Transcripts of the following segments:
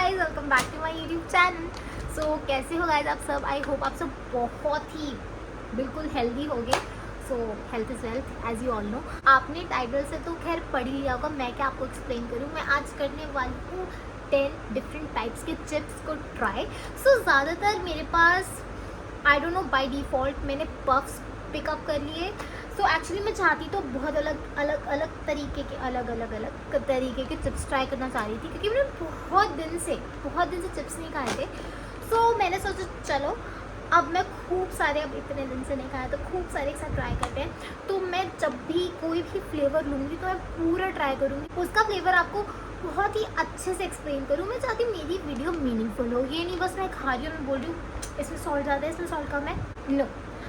Guys, welcome back to my YouTube channel. So कैसे हो guys आप सब? आई होप आप सब बहुत ही बिल्कुल हेल्दी होगे। So health is wealth as you all know. आपने टाइटल से तो खैर पढ़ ही लिया होगा, मैं क्या आपको एक्सप्लेन करूँ। मैं आज करने वाली हूँ 10 डिफरेंट टाइप्स के चिप्स को ट्राई। सो ज़्यादातर मेरे पास I don't know by default मैंने पफ्स पिकअप कर लिए। सो एक्चुअली मैं चाहती तो बहुत अलग तरीके के चिप्स ट्राई करना चाह रही थी, क्योंकि मैंने बहुत दिन से चिप्स नहीं खाए थे। सो मैंने सोचा चलो अब मैं खूब सारे, अब इतने दिन से नहीं खाया तो खूब सारे एक साथ ट्राई करते हैं। तो मैं जब भी कोई भी फ्लेवर लूँगी तो मैं पूरा ट्राई करूँगी, उसका फ्लेवर आपको बहुत ही अच्छे से एक्सप्लेन करूँ। मैं चाहती हूँ मेरी वीडियो मीनिंगफुल हो, ये नहीं बस मैं खा रही हूँ, मैं बोल रही हूँ इसमें सॉल्ट ज़्यादा है, इसमें सॉल्ट कम है। नो,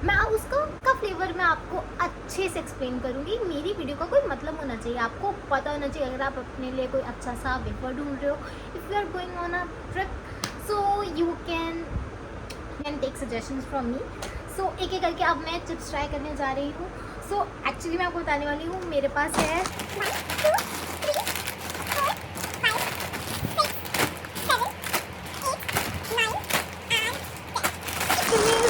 मैं उसका फ्लेवर मैं आपको अच्छे से एक्सप्लेन करूँगी। मेरी वीडियो का कोई मतलब होना चाहिए, आपको पता होना चाहिए। अगर आप अपने लिए कोई अच्छा सा वेफर ढूंढ रहे हो, if you are going on a trip, so you can take suggestions from me. So एक एक करके अब मैं चिप्स ट्राई करने जा रही हूँ। सो एक्चुअली मैं आपको बताने वाली हूँ, मेरे पास है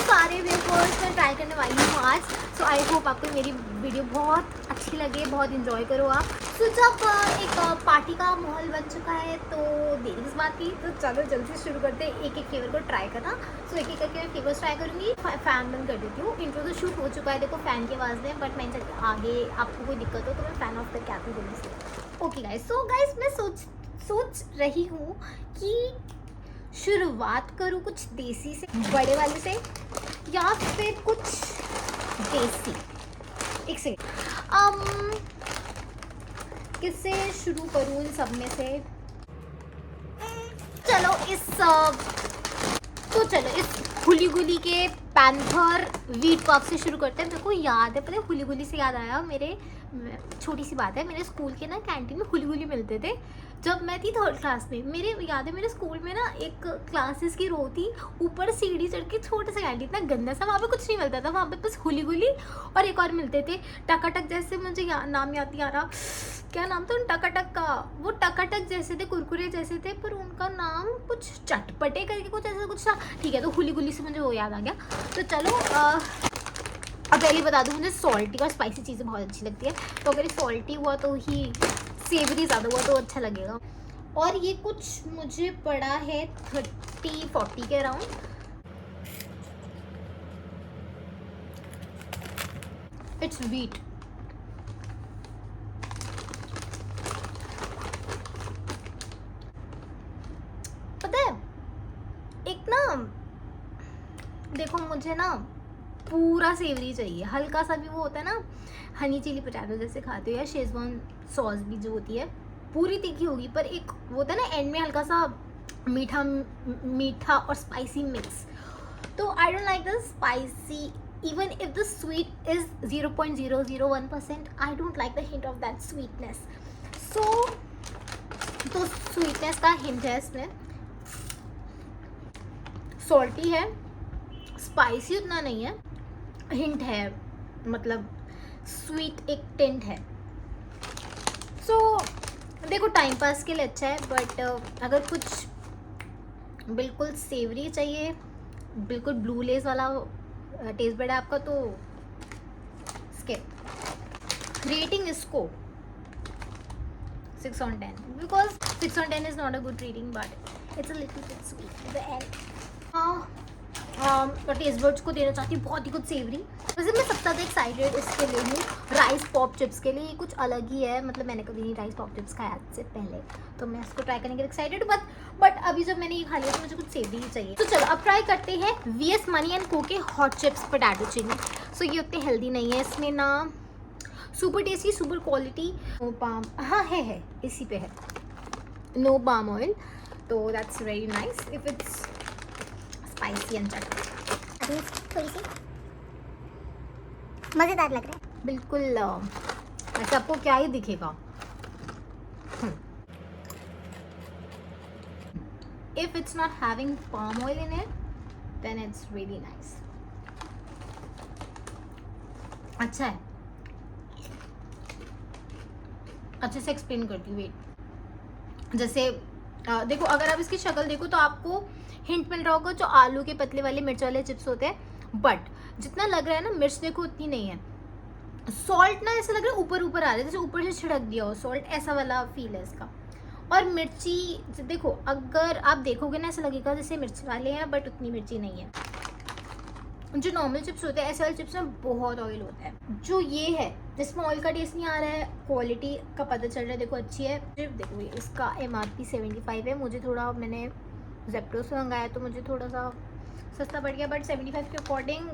सारे वेफर्स मैं ट्राई करने वाली हूँ आज। सो आई होप आपको मेरी वीडियो बहुत अच्छी लगे, बहुत इंजॉय करो आप। सो जब एक पार्टी का माहौल बन चुका है तो देरी किस बात की, तो चलो जल्दी से शुरू करते हैं एक एक फ्लेवर को ट्राई करना। सो एक एक करके मैं फ्लेवर्स ट्राई करूँगी। फ़ैन बंद कर देती हूँ। इंट्रो तो शूट हो चुका है, देखो फ़ैन की आवाज़ में, बट मैं आगे आपको कोई दिक्कत हो तो मैं फ़ैन ऑफ करके आती हूँ जल्दी से। ओके गाइस, सो गाइस मैं सोच रही हूँ कि शुरुआत करूँ कुछ देसी से, बड़े वाले से, या फिर कुछ देसी। एक सेकेंड, किससे शुरू करूँ इन सब में से? चलो इस हुली गुली के पैंथर व्हीट पफ से शुरू करते हैं। मेरे को याद है, पता है हुली गुली से याद आया, मेरे छोटी सी बात है, मेरे स्कूल के ना कैंटीन में हुली गुली मिलते थे जब मैं थी 3rd क्लास में। मेरे याद है मेरे स्कूल में ना एक क्लासेस की रो थी, ऊपर सीढ़ी चढ़ के छोटा सा कैंटीन, इतना गंदा सा, वहाँ पे कुछ नहीं मिलता था, वहाँ पे बस हुली गुली और एक और मिलते थे टकाटक जैसे, मुझे नाम याद नहीं आ रहा क्या नाम था उन टकाटक का। वो टकाटक जैसे थे, कुरकुरे जैसे थे, पर उनका नाम कुछ चटपटे करके कुछ ऐसा कुछ था। ठीक है, तो हुली गुली से मुझे वो याद आ गया। तो चलो अब पहले बता दूँ, मुझे सॉल्टी और स्पाइसी चीज़ें बहुत अच्छी लगती है। तो अगर सॉल्टी हुआ तो ही, सेवरी ज़्यादा हुआ तो अच्छा लगेगा। और ये कुछ मुझे पड़ा है 30-40 के अराउंड। It's wheat. पता है एक ना, देखो मुझे ना पूरा सेवरी चाहिए, हल्का सा भी वो होता है ना, हनी चिली पोटैटो जैसे खाते हो, या शेजवान सॉस भी जो होती है, पूरी तीखी होगी, पर एक वो होता है ना एंड में हल्का सा मीठा और स्पाइसी मिक्स। तो I don't like the spicy, even if the sweet is 0.001%, I don't like the hint of that sweetness. So तो स्वीटनेस का हिंट है इसमें, सॉल्टी है, स्पाइसी उतना नहीं है, हिंट है, मतलब स्वीट एक टिंट है। सो देखो टाइम पास के लिए अच्छा है, बट अगर कुछ बिल्कुल सेवरी चाहिए, बिल्कुल ब्लू लेस वाला टेस्ट बड है आपका, तो स्किप। रेटिंग इसको 6 on 10, because 6 on 10 is not a good rating, but it's a little bit sweet at the end. और टेस्ट बर्ड्स को देना चाहती हूँ बहुत ही कुछ सेवरी। वैसे मैं सबसे ज़्यादा एक्साइटेड इसके लिए हूँ राइस पॉप चिप्स के लिए। ये कुछ अलग ही है, मतलब मैंने कभी नहीं राइस पॉप चिप्स खाया आज से पहले, तो मैं इसको ट्राई करने के लिए एक्साइटेड हूँ। बट अभी जब मैंने ये खा लिया तो मुझे कुछ सेवरी ही चाहिए। तो चलो अब ट्राई करते हैं VS मनी एंड को के hot chips potato chilli. So ये उतने हेल्दी नहीं है, इसमें ना super tasty, super quality, no palm, हाँ है इसी पे है, नो पाम ऑयल, तो that's very nice if it's spicy and चटपटी। थोड़ी सी मज़ेदार लग रहा है, बिल्कुल ऐसे आपको क्या ही दिखेगा। If it's not having palm oil in it then it's really nice. अच्छा है, अच्छे से एक्सप्लेन करती हूँ, वेट। जैसे देखो अगर आप इसकी शक्ल देखो तो आपको हिंट मिल रहा होगा जो आलू के पतले वाले मिर्च वाले चिप्स होते हैं, बट जितना लग रहा है ना मिर्च देखो उतनी नहीं है। सॉल्ट ना ऐसा लग रहा है ऊपर ऊपर आ रहा है, जैसे ऊपर से छिड़क दिया हो सॉल्ट, ऐसा वाला फील है इसका। और मिर्ची देखो अगर आप देखोगे ना ऐसा लगेगा जैसे मिर्च वाले हैं, बट उतनी मिर्ची नहीं है। जो नॉर्मल चिप्स होते हैं ऐसे वाले चिप्स में बहुत ऑयल होता है। जो ये है जिसमें ऑयल का टेस्ट नहीं आ रहा है, क्वालिटी का पता चल रहा है, देखो अच्छी है। देखो ये इसका MRP 75 है, मुझे थोड़ा, मैंने जेप्टो से मंगाया तो मुझे थोड़ा सा सस्ता पड़ गया, बट 75 के अकॉर्डिंग,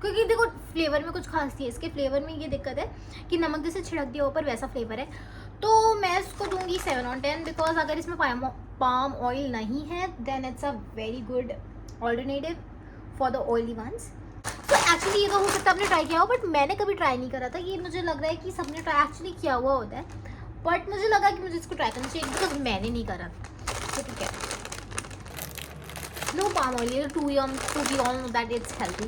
क्योंकि देखो फ्लेवर में कुछ खास नहीं है इसके। फ्लेवर में ये दिक्कत है कि नमक जैसे छिड़क दिया ऊपर वैसा फ्लेवर है, तो मैं इसको दूंगी 7 on 10, बिकॉज अगर इसमें पाम ऑयल नहीं है then it's a very good alternative for the oily ones. तो एक्चुअली ये तो हो सकता है आपने ट्राई किया हो, बट मैंने कभी ट्राई नहीं करा था। ये मुझे लग रहा है कि सबने ट्राई एक्चुअली किया हुआ होता है, बट मुझे लगा कि मुझे इसको ट्राई करना चाहिए बिकॉज मैंने नहीं करा। तो ठीक है, no palm oil to be on that it's healthy.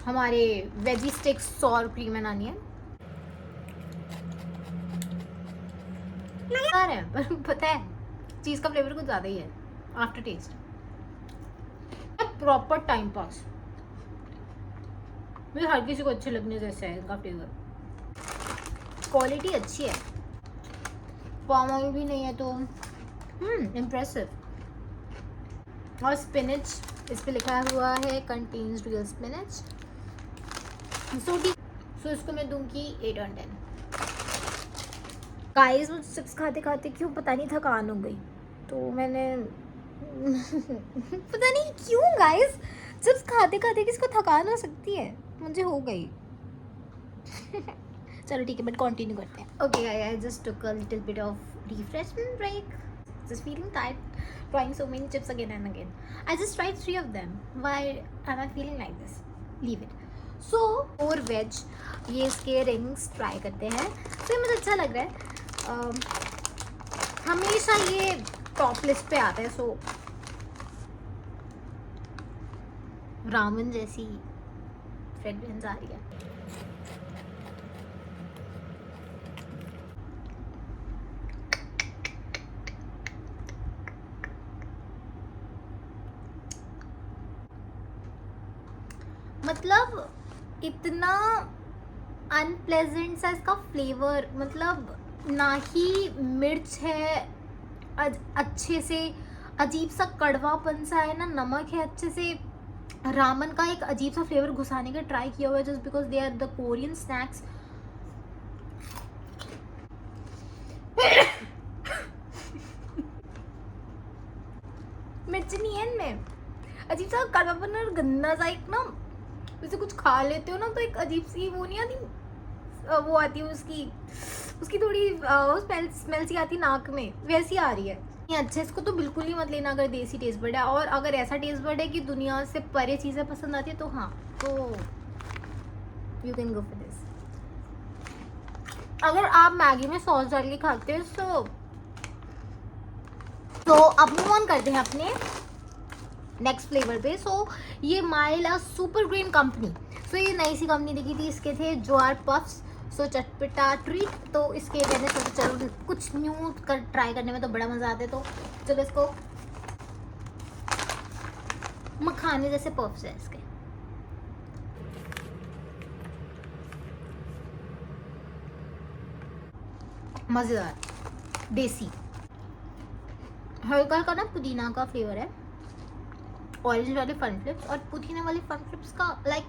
हमारे veggie sticks sour cream and onion है, पर पता है चीज़ का फ्लेवर कुछ ज़्यादा ही है after taste. Proper time pass, मुझे हर किसी को अच्छे लगने जैसे है इनका फ्लेवर। क्वालिटी अच्छी है, पाम ऑयल भी नहीं है तो इम्प्रेसिव। और स्पिनच इस पे लिखा हुआ है कंटेन्स रियल स्पिनच। सो इसको मैं दूंगी 8 on 10। गाइस मुझे चिप्स खाते खाते क्यों पता नहीं थकान हो गई, तो मैंने पता नहीं क्यों गाइस, चिप्स खाते खाते किसको थकान हो सकती है, मुझे हो गई। चलो ठीक है, बट कंटिन्यू करते हैं। Okay I just took a little bit of refreshment break, just feeling tired trying so many chips again and again. I just tried 3 of them. Why am I feeling like this? Leave it. So और veg ये इसके rings try करते हैं। तो ये मुझे अच्छा लग रहा है। हमेशा ये टॉप लिस्ट पे आता है। सो रामन जैसी फ्रेग्रेंस आ रही है। मतलब इतना अनप्लेजेंट सा इसका फ्लेवर, मतलब ना ही मिर्च है अच्छे से, अजीब सा कड़वापन सा है ना, नमक है अच्छे से। रामन का एक अजीब सा फ्लेवर घुसाने का ट्राई किया हुआ है just because they are the Korean snacks. मिर्च नहीं है इनमें, अजीब सा कड़वापन और गंदा सा एक ना, वैसे कुछ खा लेते हो ना तो एक अजीब सी वो नहीं आती, वो आती है उसकी थोड़ी स्मेल सी आती नाक में, वैसी आ रही है। नहीं अच्छे, इसको तो बिल्कुल ही मत लेना अगर देसी टेस्ट बर्ड है। और अगर ऐसा टेस्ट बर्ड है कि दुनिया से परे चीज़ें पसंद आती है तो हाँ, तो you can go for this. अगर आप मैगी में सॉस डाल के खाते हो तो अब मूव ऑन करते हैं अपने नेक्स्ट फ्लेवर पे। सो ये माइला सुपर ग्रीन कंपनी। सो ये नई सी कंपनी दिखी थी, इसके थे ज्वार पफ्स। सो चटपटा ट्रीट, तो इसके मैंने सोचा चलो कुछ न्यू कर ट्राई करने में तो बड़ा मज़ा आता है, तो चलो इसको, मखाने जैसे पफ्स है इसके। मज़ेदार देसी, हल्का हल्का ना पुदीना का फ्लेवर है। ऑरेंज वाले फन फ्लिप्स और पुदीना वाले फन फ्लिप्स का लाइक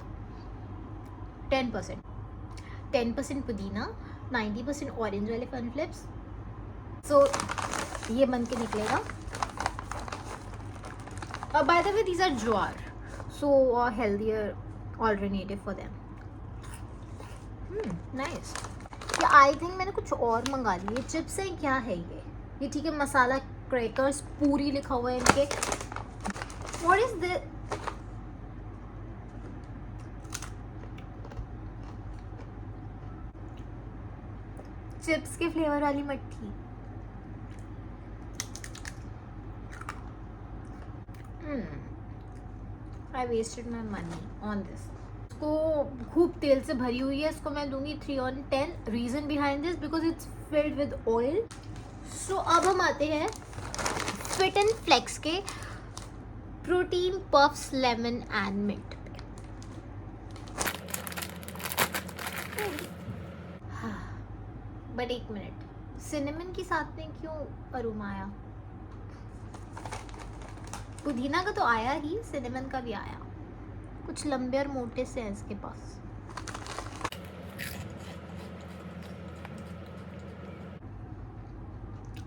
10% पुदीना, 90% ऑरेंज वाले फन फ्लिप्स। सो ये बन के निकलेगा। By the way these are jowar, so healthier alternative for them. Nice. या आई थिंक मैंने कुछ और मंगा लिए। चिप्स हैं, क्या है ये ठीक है, मसाला क्रैकर्स पूरी लिखा हुआ है इनके। What is this? चिप्स के फ्लेवर वाली मट्ठी। I wasted my money on this. इसको खूब तेल से भरी हुई है, इसको मैं दूंगी 3/10. Reason behind this because it's filled with oil. So अब हम आते हैं फिट एंड फ्लेक्स के protein puffs lemon and mint पे. बट एक मिनट, सिनेमन के साथ में क्यों अरोमा आया? पुदीना का तो आया ही, सिनेमन का भी आया. कुछ लंबे और मोटे से हैं इसके पास.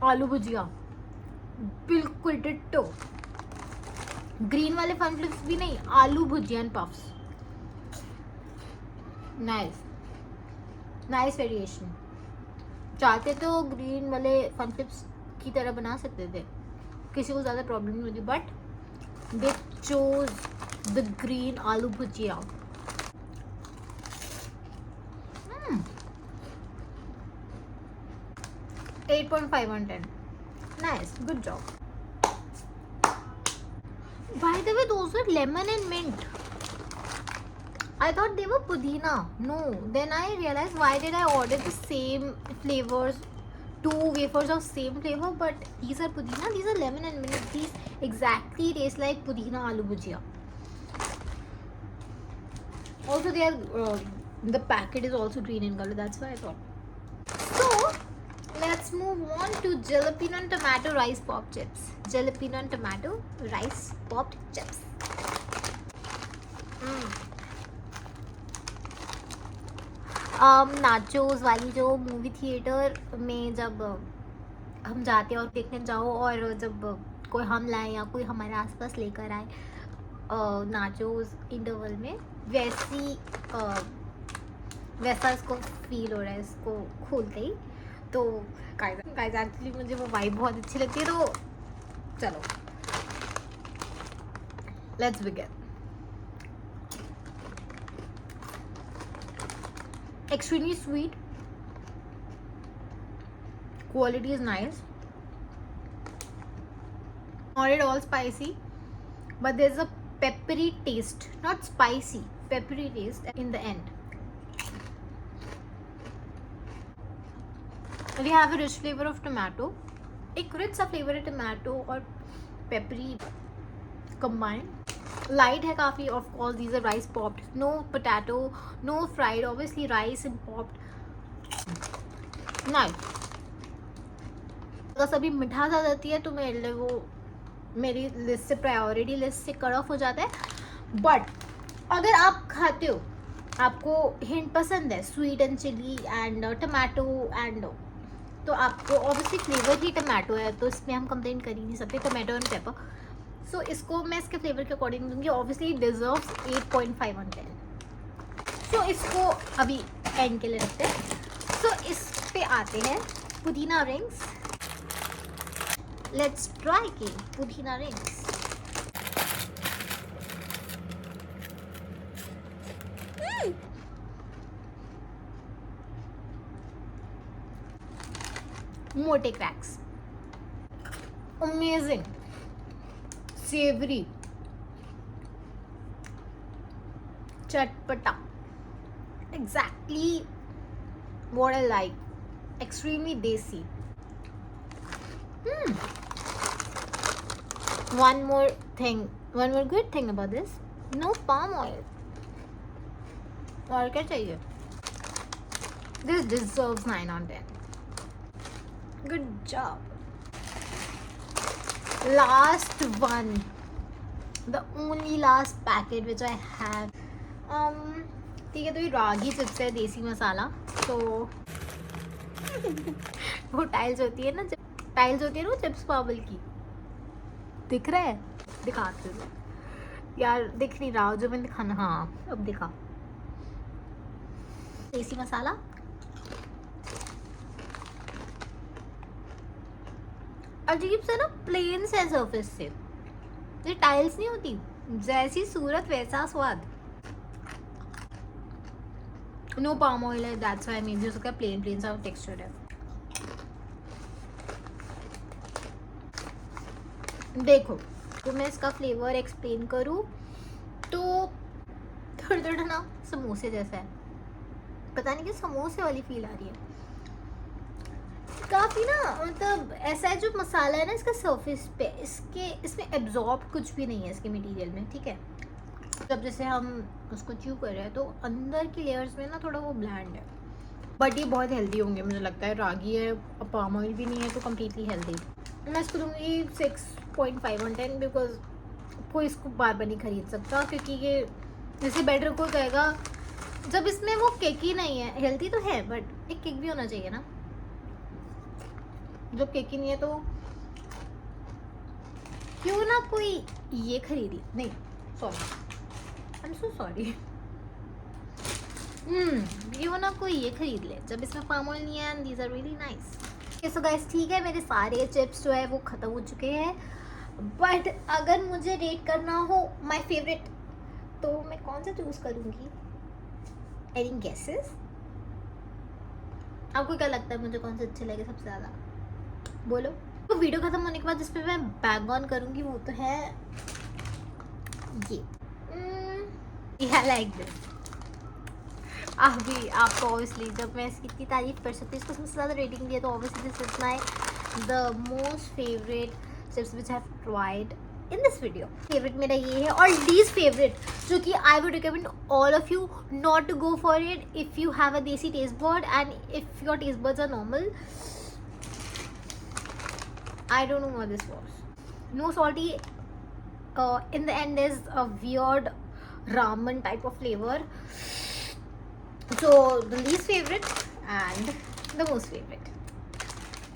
आलू भुजिया बिल्कुल डिट्टो. ग्रीन वाले फन फ्लिप्स भी नहीं, आलू भुजिया and puffs. Nice nice variation. चाहते तो ग्रीन वाले फन फ्लिप्स की तरह बना सकते थे, किसी को ज़्यादा प्रॉब्लम नहीं होती, but they chose the green आलू भुजिया. 8.5 on 10. Nice, good job. By the way, those were lemon and mint. I thought they were pudina. No, then I realized why did I order the same flavors, 2 wafers of same flavor, but these are pudina, these are lemon and mint. These exactly taste like pudina aloo bhujia. Also, they are the packet is also green in color. That's why I thought. So let's move on to jalapeno and tomato rice pop chips. Jalapeno and tomato rice popped chips. Nachos वाली जो movie theatre में जब हम जाते हैं और देखने जाओ, और जब कोई हम लाए या कोई हमारे आसपास लेकर आए नाचोस इंटरवल में, वैसा इसको फील हो रहा है इसको खोलते ही. तो गाइस एक्चुअली मुझे वो वाइब बहुत अच्छी लगती है. तो चलो let's begin. Extremely sweet, quality is nice, not at all spicy, but there's a peppery taste, not spicy, peppery taste in the end. We have a rich flavor of tomato, एक rich सा flavor है tomato और peppery combined. Light है काफ़ी. Of course these are rice popped, no potato, no fried, obviously rice and popped. Nice. अगर सभी मिठास आ जाती है तो मेरे लिए वो मेरी लिस्ट से, प्रायोरिटी लिस्ट से कट ऑफ हो जाता है. बट अगर आप खाते हो, आपको हिंट पसंद है sweet and chilli and tomato and, तो आपको ऑब्वियसली फ्लेवर ही टमाटो है, तो इसमें हम कंप्लेन कर ही नहीं सकते, टमाटो एंड पेपर. सो इसको मैं इसके फ्लेवर के अकॉर्डिंग दूंगी. Obviously deserves 8.5 on 10. सो इसको अभी एंड के लिए रखते हैं. सो इस पे आते हैं पुदीना रिंग्स. लेट्स ट्राई के पुदीना रिंग्स. मोटे क्रैक्स, अमेजिंग, सेवरी, चटपटा, exactly what I like, extremely desi. One more good thing about this, no palm oil. और क्या चाहिए? This deserves 9 on 10. Good job. Last one, the only last packet which I have. ठीक है, तो ये रागी chips है, देसी मसाला. तो वो टाइल्स होती है ना वो चिप्स पावल की, दिख रहा है? दिखाते हो यार, दिख नहीं रहा जो मैंने दिखाना. हाँ अब दिखा. देसी मसाला, अजीब सा ना प्लेन से सरफेस से, ये टाइल्स नहीं होती, जैसी सूरत वैसा स्वाद. नो पाम ऑयल है, दैट्स व्हाई मेबी उसका प्लेन सा टेक्सचर है. देखो, तो मैं इसका फ्लेवर एक्सप्लेन करूँ तो थोड़ा ना समोसे जैसा है, पता नहीं कि समोसे वाली फील आ रही है। काफ़ी ना मतलब ऐसा है जो मसाला है ना इसका सरफेस पे, इसमें एब्जॉर्ब कुछ भी नहीं है इसके मटेरियल में, ठीक है। जब जैसे हम उसको च्यू कर रहे हैं तो अंदर की लेयर्स में ना थोड़ा वो ब्लैंड है, बट ये बहुत हेल्दी होंगे मुझे लगता है। रागी है, पाम ऑयल भी नहीं है, तो कम्प्लीटली हेल्दी। मैं इसको दूँगी 6.5 on 10 बिकॉज कोई इसको बार बार नहीं खरीद सकता, क्योंकि ये जैसे बेटर कोई कहेगा जब इसमें वो केक ही नहीं है। हेल्दी तो है बट एक केक भी होना चाहिए ना, जब केक ही नहीं है तो क्यों ना कोई ये खरीदी। नहीं sorry, I am so sorry, क्यों ना कोई ये खरीद ले जब इसमें पाम ऑयल नहीं है। And these are really nice. So guys ठीक है, मेरे सारे चिप्स जो है वो ख़त्म हो चुके हैं, बट अगर मुझे रेट करना हो माय फेवरेट तो मैं कौन सा चूज़ करूँगी? Any guesses? आपको क्या लगता है मुझे कौन से अच्छे लगे सबसे ज़्यादा? बोलो। तो वीडियो खत्म होने के बाद जिस पे मैं बैग ऑन करूँगी वो तो है ये लाइक दिस। अभी आपको ऑब्वियसली जब मैं इसकी इतनी तारीफ कर सकती हूँ, इसको सबसे ज़्यादा रेटिंग दिया, तो obviously this is my the most favourite chips which have tried in this video. Favourite मेरा ये है, और लीस्ट फेवरेट जो कि I would recommend all of you not to go for it if you have a desi taste bud and if your taste buds are normal. I don't know what this was. No salty. In the end, is a weird ramen type of flavor. So the least favorite and the most favorite.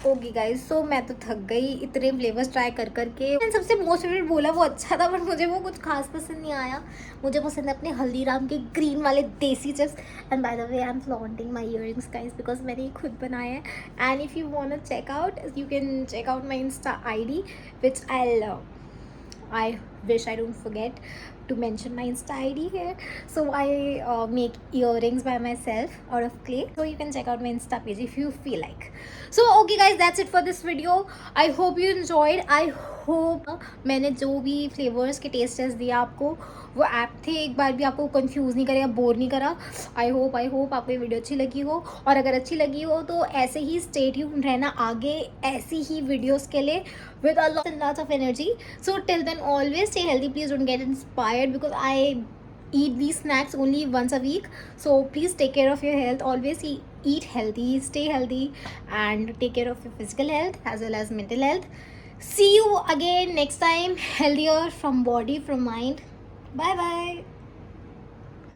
Okay guys, so मैं तो थक गई इतने flavours try कर करके। मैंने सबसे most favourite बोला वो अच्छा था, बट मुझे वो कुछ खास पसंद नहीं आया। मुझे पसंद है अपने हल्दीराम के ग्रीन वाले देसी chips. And by the way I am flaunting my earrings guys because मैंने ये खुद बनाया है। And if you want to check out you can check out my insta ID which I wish I don't forget to mention my Insta ID here. So I make earrings by myself out of clay. So you can check out my Insta page if you feel like. So okay guys, that's it for this video. I hope you enjoyed. I hope मैंने जो भी flavours के test test दिया आपको वो app थे, एक बार भी आपको कंफ्यूज नहीं करेगा, बोर नहीं करा। आई होप आपको ये वीडियो अच्छी लगी हो, और अगर अच्छी लगी हो तो ऐसे ही स्टे ट्यून्ड रहना आगे ऐसी ही वीडियोस के लिए with a lot of energy. So till then always stay healthy, please don't get inspired because I eat these snacks only once a week. So please take care of your health, always eat healthy, stay healthy and take care of your physical health as well as mental health. See you again next time, healthier from body, from mind. Bye bye.